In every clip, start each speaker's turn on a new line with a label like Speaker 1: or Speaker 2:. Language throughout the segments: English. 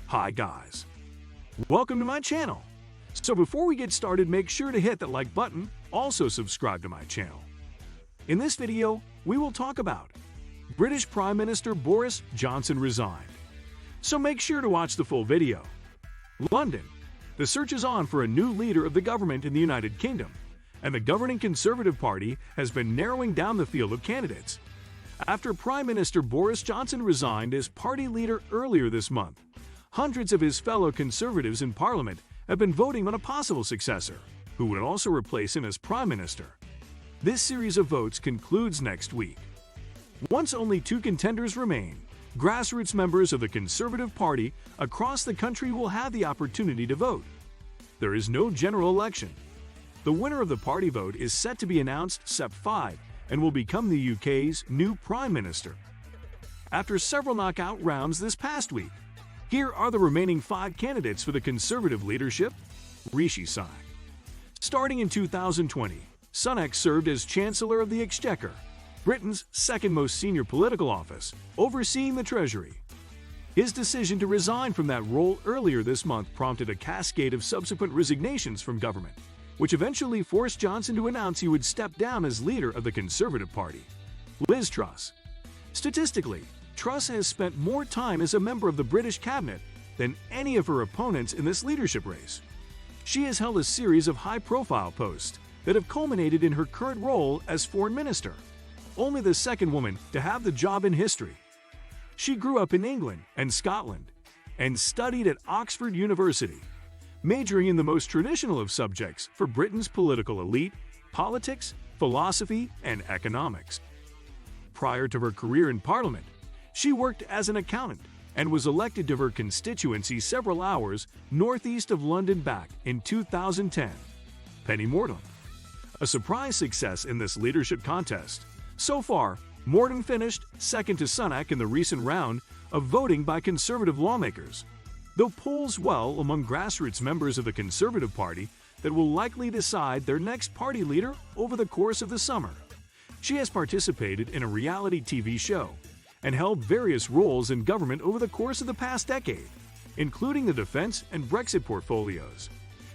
Speaker 1: Hi guys, welcome to my channel. So before we get started, make sure to hit that like button, also subscribe to my channel. In this video, we will talk about British Prime Minister Boris Johnson resigned. So make sure to watch the full video. London. The search is on for a new leader of the government in the United Kingdom, and the governing Conservative Party has been narrowing down the field of candidates. After Prime Minister Boris Johnson resigned as party leader earlier this month, hundreds of his fellow Conservatives in Parliament have been voting on a possible successor, who would also replace him as Prime Minister. This series of votes concludes next week. Once only two contenders remain, grassroots members of the Conservative Party across the country will have the opportunity to vote. There is no general election. The winner of the party vote is set to be announced Sept 5 and will become the UK's new Prime Minister. After several knockout rounds this past week, here are the remaining 5 candidates for the Conservative leadership. Rishi Sunak. Starting in 2020, Sunak served as Chancellor of the Exchequer, Britain's second most senior political office, overseeing the Treasury. His decision to resign from that role earlier this month prompted a cascade of subsequent resignations from government, which eventually forced Johnson to announce he would step down as leader of the Conservative Party. Liz Truss. Statistically, Truss has spent more time as a member of the British cabinet than any of her opponents in this leadership race. She has held a series of high-profile posts that have culminated in her current role as Foreign Minister, only the second woman to have the job in history. She grew up in England and Scotland and studied at Oxford University, majoring in the most traditional of subjects for Britain's political elite: politics, philosophy, and economics. Prior to her career in Parliament, she worked as an accountant and was elected to her constituency several hours northeast of London back in 2010. Penny Mordaunt. A surprise success in this leadership contest. So far, Mordaunt finished second to Sunak in the recent round of voting by Conservative lawmakers, though polls well among grassroots members of the Conservative Party that will likely decide their next party leader over the course of the summer. She has participated in a reality TV show and held various roles in government over the course of the past decade, including the defense and Brexit portfolios.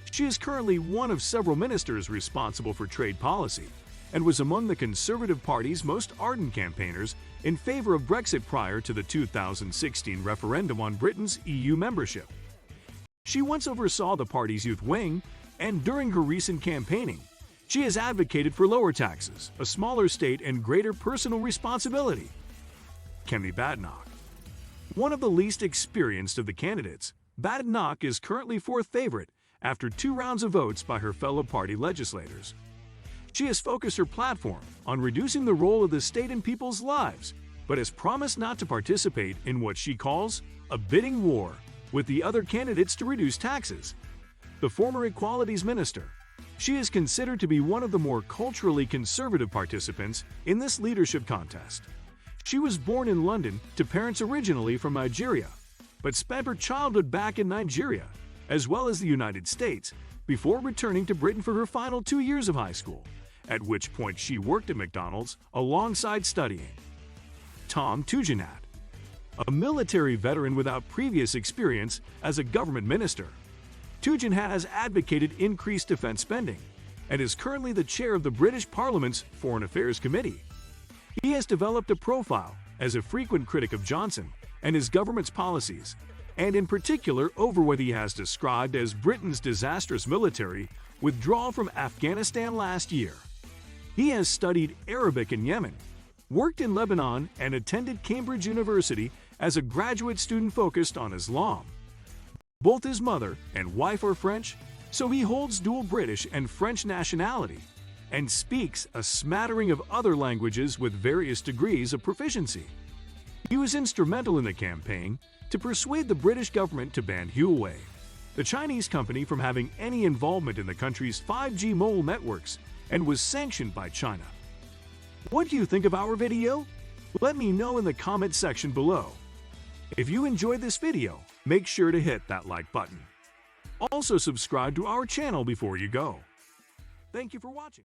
Speaker 1: She is currently one of several ministers responsible for trade policy and was among the Conservative Party's most ardent campaigners in favor of Brexit prior to the 2016 referendum on Britain's EU membership. She once oversaw the party's youth wing, and during her recent campaigning, she has advocated for lower taxes, a smaller state, and greater personal responsibility. Kemi Badenoch. One of the least experienced of the candidates, Badenoch is currently fourth favorite after 2 rounds of votes by her fellow party legislators. She has focused her platform on reducing the role of the state in people's lives, but has promised not to participate in what she calls a bidding war with the other candidates to reduce taxes. The former Equalities Minister. She is considered to be one of the more culturally conservative participants in this leadership contest. She was born in London to parents originally from Nigeria, but spent her childhood back in Nigeria, as well as the United States, before returning to Britain for her final 2 years of high school, at which point she worked at McDonald's alongside studying. Tom Tugendhat. A military veteran without previous experience as a government minister, Tugendhat has advocated increased defense spending and is currently the chair of the British Parliament's Foreign Affairs Committee. He has developed a profile as a frequent critic of Johnson and his government's policies, and in particular over what he has described as Britain's disastrous military withdrawal from Afghanistan last year. He has studied Arabic in Yemen, worked in Lebanon, and attended Cambridge University as a graduate student focused on Islam. Both his mother and wife are French, so he holds dual British and French nationality and speaks a smattering of other languages with various degrees of proficiency. He was instrumental in the campaign to persuade the British government to ban Huawei, the Chinese company, from having any involvement in the country's 5G mobile networks, and was sanctioned by China. What do you think of our video? Let me know in the comment section below. If you enjoyed this video, make sure to hit that like button. Also subscribe to our channel before you go. Thank you for watching.